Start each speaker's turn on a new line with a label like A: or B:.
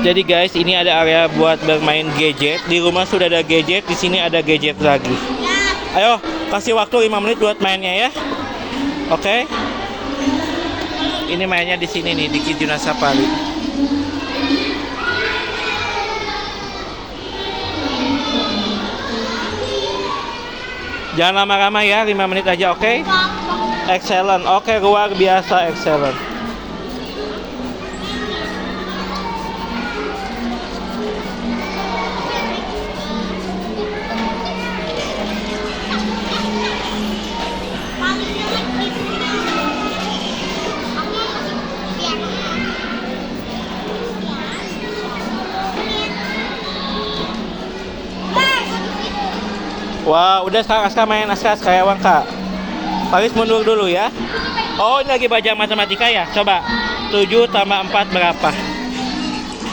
A: Jadi guys, ini ada area buat bermain gadget. Di rumah sudah ada gadget, di sini ada gadget lagi. Ayo, kasih waktu 5 menit buat mainnya ya. Oke. Ini mainnya di sini nih, di Kiduna Safari. Jangan lama-lama ya, 5 menit aja, oke? Excellent, oke, luar biasa, excellent. Wah, udah sekarang Aska main Aska Skyawang Kak. Paris mundur dulu ya. Oh, ini lagi belajar matematika ya. Coba 7 tambah 4 berapa?